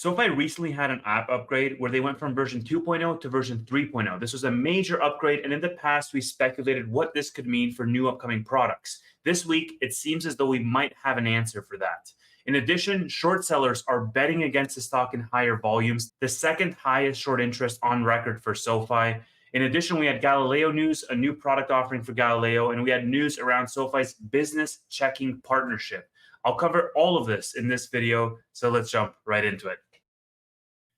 SoFi recently had an app upgrade where they went from version 2.0 to version 3.0. This was a major upgrade, and in the past, we speculated what this could mean for new upcoming products. This week, it seems as though we might have an answer for that. In addition, short sellers are betting against the stock in higher volumes, the second highest short interest on record for SoFi. In addition, we had Galileo news, a new product offering for Galileo, and we had news around SoFi's business checking partnership. I'll cover all of this in this video, so let's jump right into it.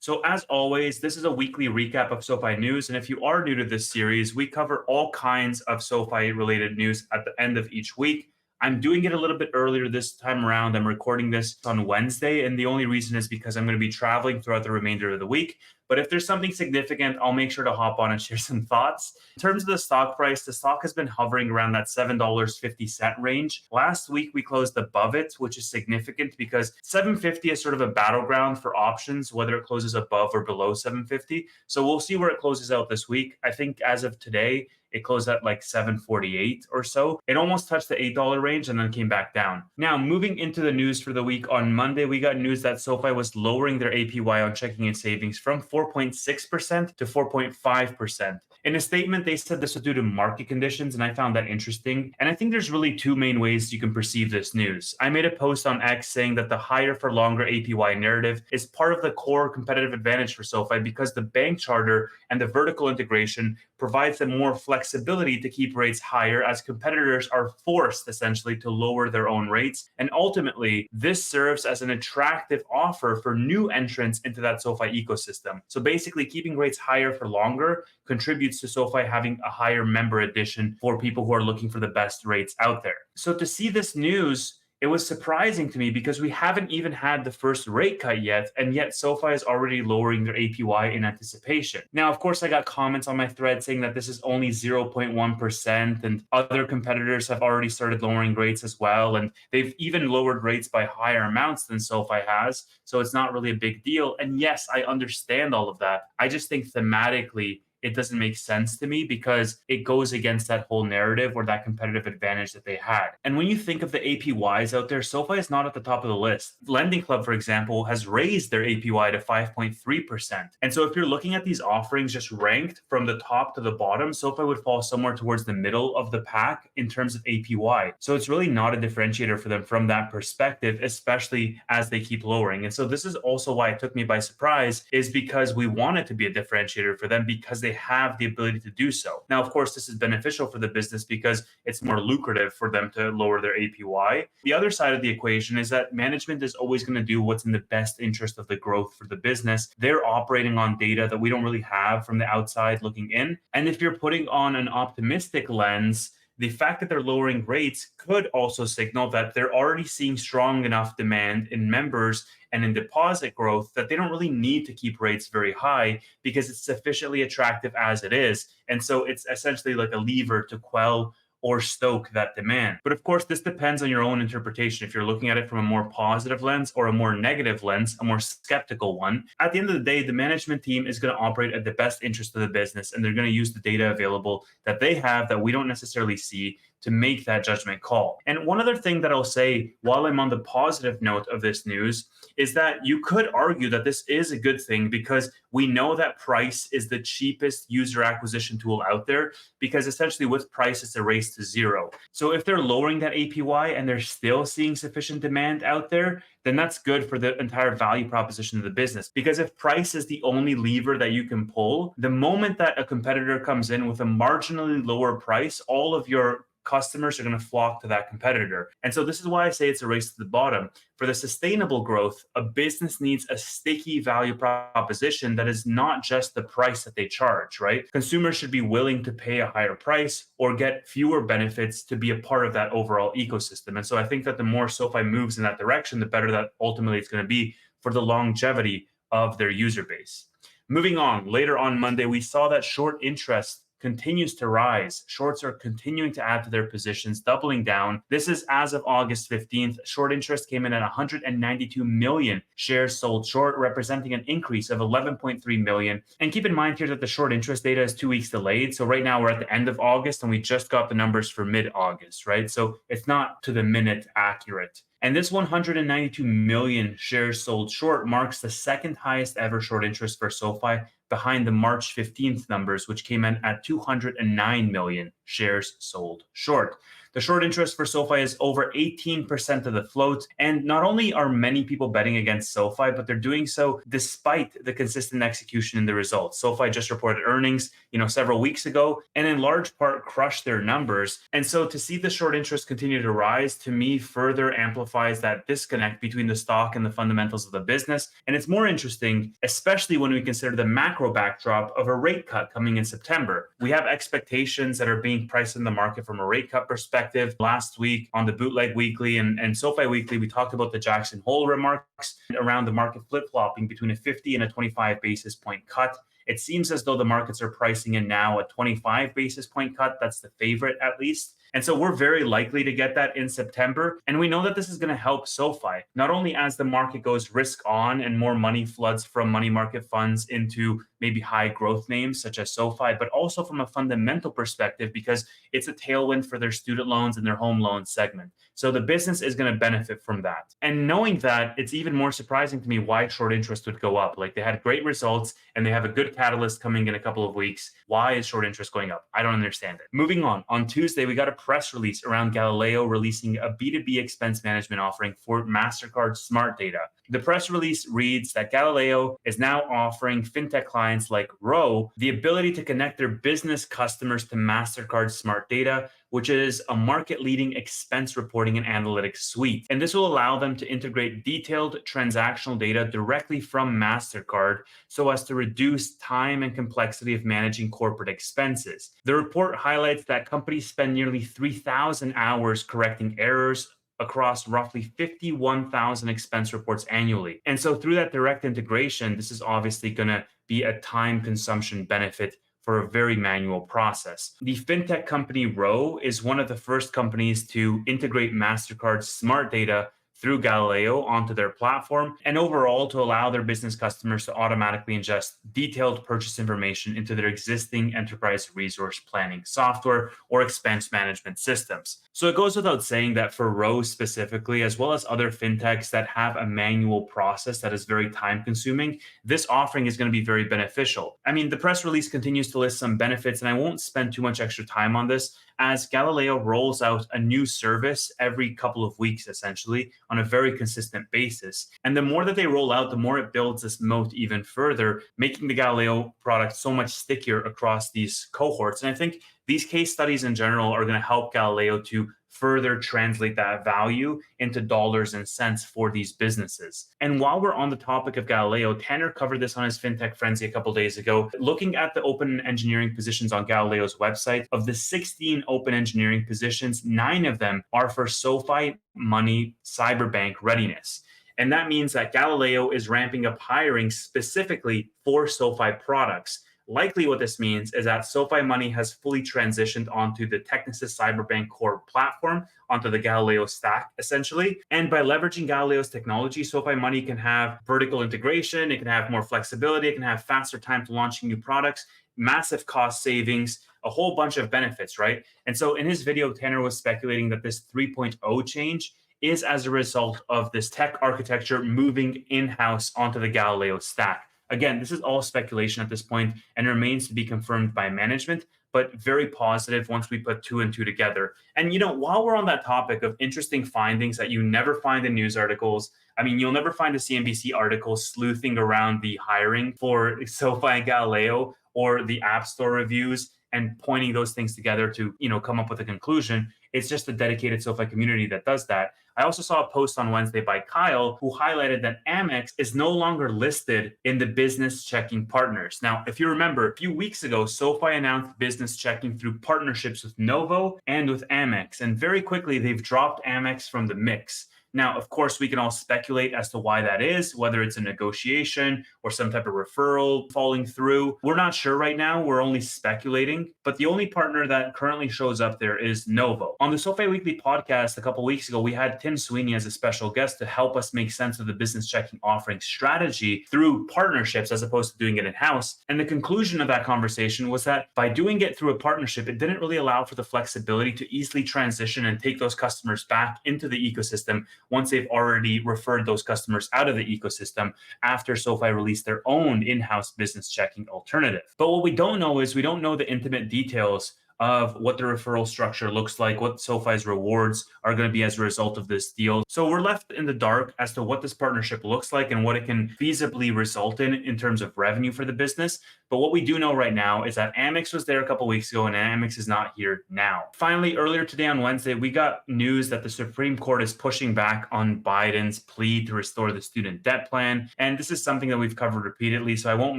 So as always, this is a weekly recap of SoFi news. And if you are new to this series, we cover all kinds of SoFi related news at the end of each week. I'm doing it a little bit earlier this time around. I'm recording this on Wednesday. And the only reason is because I'm going to be traveling throughout the remainder of the week. But if there's something significant, I'll make sure to hop on and share some thoughts. In terms of the stock price, the stock has been hovering around that $7.50 range. Last week, we closed above it, which is significant because 750 is sort of a battleground for options, whether it closes above or below 750. So we'll see where it closes out this week. I think as of today, it closed at like 748 or so. It almost touched the $8 range and then came back down. Now, moving into the news for the week, on Monday, we got news that SoFi was lowering their APY on checking and savings from 4.6% to 4.5%. In a statement, they said this was due to market conditions, and I found that interesting. And I think there's really two main ways you can perceive this news. I made a post on X saying that the higher for longer APY narrative is part of the core competitive advantage for SoFi because the bank charter and the vertical integration provides them more flexibility to keep rates higher as competitors are forced essentially to lower their own rates. And ultimately, this serves as an attractive offer for new entrants into that SoFi ecosystem. So basically, keeping rates higher for longer contributes to SoFi having a higher member addition for people who are looking for the best rates out there. So to see this news, it was surprising to me because we haven't even had the first rate cut yet, and yet SoFi is already lowering their APY in anticipation. Now, of course, I got comments on my thread saying that this is only 0.1%, and other competitors have already started lowering rates as well, and they've even lowered rates by higher amounts than SoFi has, so it's not really a big deal. And yes, I understand all of that. I just think thematically, it doesn't make sense to me because it goes against that whole narrative or that competitive advantage that they had. And when you think of the APYs out there, SoFi is not at the top of the list. Lending Club, for example, has raised their APY to 5.3%. And so if you're looking at these offerings just ranked from the top to the bottom, SoFi would fall somewhere towards the middle of the pack in terms of APY. So it's really not a differentiator for them from that perspective, especially as they keep lowering. And so this is also why it took me by surprise, is because we want it to be a differentiator for them because they have the ability to do so. Now, of course, this is beneficial for the business because it's more lucrative for them to lower their APY. The other side of the equation is that management is always going to do what's in the best interest of the growth for the business. They're operating on data that we don't really have from the outside looking in. And if you're putting on an optimistic lens, the fact that they're lowering rates could also signal that they're already seeing strong enough demand in members and in deposit growth that they don't really need to keep rates very high because it's sufficiently attractive as it is. And so it's essentially like a lever to quell or stoke that demand. But of course, this depends on your own interpretation. If you're looking at it from a more positive lens or a more negative lens, a more skeptical one, at the end of the day, the management team is going to operate at the best interest of the business, and they're going to use the data available that they have that we don't necessarily see to make that judgment call. And one other thing that I'll say while I'm on the positive note of this news is that you could argue that this is a good thing because we know that price is the cheapest user acquisition tool out there because essentially with price, it's a race to zero. So if they're lowering that APY and they're still seeing sufficient demand out there, then that's good for the entire value proposition of the business. Because if price is the only lever that you can pull, the moment that a competitor comes in with a marginally lower price, all of your customers are going to flock to that competitor. And so this is why I say it's a race to the bottom. For the sustainable growth, a business needs a sticky value proposition that is not just the price that they charge, right? Consumers should be willing to pay a higher price or get fewer benefits to be a part of that overall ecosystem. And so I think that the more SoFi moves in that direction, the better that ultimately it's going to be for the longevity of their user base. Moving on, later on Monday, we saw that short interest continues to rise. Shorts are continuing to add to their positions, doubling down. This is as of August 15th. Short interest came in at 192 million shares sold short, representing an increase of 11.3 million. And keep in mind here that the short interest data is 2 weeks delayed. So right now we're at the end of August and we just got the numbers for mid-August, right? So it's not to the minute accurate. And this 192 million shares sold short marks the second highest ever short interest for SoFi, behind the March 15th numbers, which came in at 209 million shares sold short. The short interest for SoFi is over 18% of the float. And not only are many people betting against SoFi, but they're doing so despite the consistent execution in the results. SoFi just reported earnings, several weeks ago, and in large part crushed their numbers. And so to see the short interest continue to rise, to me, further amplifies that disconnect between the stock and the fundamentals of the business. And it's more interesting, especially when we consider the macro backdrop of a rate cut coming in September. We have expectations that are being priced in the market from a rate cut perspective. Last week on the Bootleg Weekly and SoFi Weekly, we talked about the Jackson Hole remarks around the market flip-flopping between a 50 and a 25 basis point cut. It seems as though the markets are pricing in now a 25 basis point cut. That's the favorite, at least. And so we're very likely to get that in September. And we know that this is going to help SoFi, not only as the market goes risk on and more money floods from money market funds into maybe high growth names such as SoFi, but also from a fundamental perspective, because it's a tailwind for their student loans and their home loan segment. So the business is going to benefit from that. And knowing that, it's even more surprising to me why short interest would go up. Like, they had great results and they have a good catalyst coming in a couple of weeks. Why is short interest going up? I don't understand it. Moving on Tuesday, we got a press release around Galileo releasing a B2B expense management offering for MasterCard Smart Data. The press release reads that Galileo is now offering fintech clients like Row the ability to connect their business customers to MasterCard Smart Data, which is a market-leading expense reporting and analytics suite. And this will allow them to integrate detailed transactional data directly from MasterCard so as to reduce time and complexity of managing corporate expenses. The report highlights that companies spend nearly 3,000 hours correcting errors across roughly 51,000 expense reports annually. And so through that direct integration, this is obviously going to be a time consumption benefit for a very manual process. The fintech company Row is one of the first companies to integrate MasterCard's smart data through Galileo onto their platform, and overall to allow their business customers to automatically ingest detailed purchase information into their existing enterprise resource planning software or expense management systems. So it goes without saying that for Row specifically, as well as other fintechs that have a manual process that is very time consuming, this offering is going to be very beneficial. I mean, the press release continues to list some benefits, and I won't spend too much extra time on this, as Galileo rolls out a new service every couple of weeks, essentially, on a very consistent basis. And the more that they roll out, the more it builds this moat even further, making the Galileo product so much stickier across these cohorts. And I think these case studies in general are going to help Galileo to further translate that value into dollars and cents for these businesses. And while we're on the topic of Galileo, Tanner covered this on his FinTech Frenzy a couple days ago. Looking at the open engineering positions on Galileo's website, of the 16 open engineering positions, 9 of them are for SoFi Money Cyberbank readiness. And that means that Galileo is ramping up hiring specifically for SoFi products. Likely what this means is that SoFi Money has fully transitioned onto the Technisys Cyberbank core platform, onto the Galileo stack, essentially. And by leveraging Galileo's technology, SoFi Money can have vertical integration, it can have more flexibility, it can have faster time to launching new products, massive cost savings, a whole bunch of benefits, right? And so in his video, Tanner was speculating that this 3.0 change is as a result of this tech architecture moving in-house onto the Galileo stack. Again, this is all speculation at this point and remains to be confirmed by management, but very positive once we put 2 and 2 together. And, while we're on that topic of interesting findings that you never find in news articles, I mean, you'll never find a CNBC article sleuthing around the hiring for SoFi and Galileo or the App Store reviews and pointing those things together to, come up with a conclusion. It's just a dedicated SoFi community that does that. I also saw a post on Wednesday by Kyle who highlighted that Amex is no longer listed in the business checking partners. Now, if you remember, a few weeks ago, SoFi announced business checking through partnerships with Novo and with Amex. And very quickly, they've dropped Amex from the mix. Now, of course, we can all speculate as to why that is, whether it's a negotiation or some type of referral falling through. We're not sure right now. We're only speculating. But the only partner that currently shows up there is Novo. On the SoFi Weekly podcast a couple weeks ago, we had Tim Sweeney as a special guest to help us make sense of the business checking offering strategy through partnerships as opposed to doing it in-house. And the conclusion of that conversation was that by doing it through a partnership, it didn't really allow for the flexibility to easily transition and take those customers back into the ecosystem once they've already referred those customers out of the ecosystem after SoFi released their own in-house business checking alternative. But what we don't know is we don't know the intimate details of what the referral structure looks like, what SoFi's rewards are going to be as a result of this deal. So we're left in the dark as to what this partnership looks like and what it can feasibly result in terms of revenue for the business. But what we do know right now is that Amex was there a couple weeks ago and Amex is not here now. Finally, earlier today on Wednesday, we got news that the Supreme Court is pushing back on Biden's plea to restore the student debt plan. And this is something that we've covered repeatedly, so I won't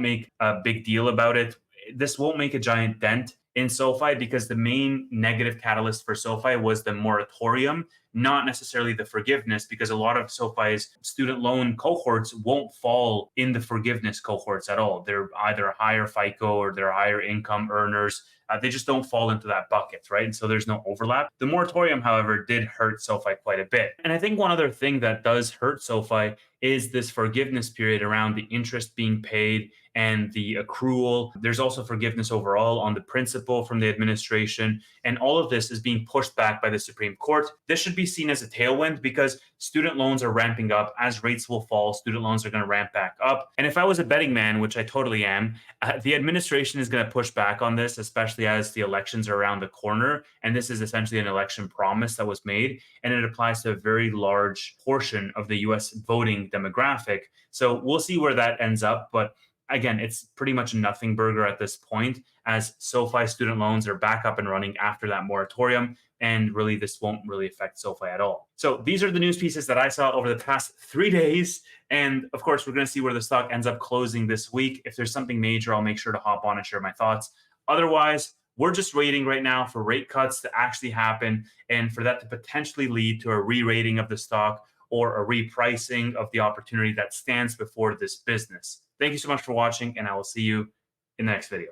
make a big deal about it. This won't make a giant dent in SoFi because the main negative catalyst for SoFi was the moratorium, not necessarily the forgiveness, because a lot of SoFi's student loan cohorts won't fall in the forgiveness cohorts at all. They're either higher FICO or they're higher income earners. They just don't fall into that bucket, right? And so there's no overlap. The moratorium, however, did hurt SoFi quite a bit. And I think one other thing that does hurt SoFi is this forgiveness period around the interest being paid and the accrual. There's also forgiveness overall on the principal from the administration. And all of this is being pushed back by the Supreme Court. This should be seen as a tailwind because student loans are ramping up. As rates will fall, student loans are going to ramp back up. And if I was a betting man, which I totally am, the administration is going to push back on this, especially as the elections are around the corner. And this is essentially an election promise that was made. And it applies to a very large portion of the US voting demographic. So we'll see where that ends up. But again, it's pretty much a nothing burger at this point, as SoFi student loans are back up and running after that moratorium. And really, this won't really affect SoFi at all. So these are the news pieces that I saw over the past 3 days. And of course, we're going to see where the stock ends up closing this week. If there's something major, I'll make sure to hop on and share my thoughts. Otherwise, we're just waiting right now for rate cuts to actually happen and for that to potentially lead to a re-rating of the stock or a repricing of the opportunity that stands before this business. Thank you so much for watching, and I will see you in the next video.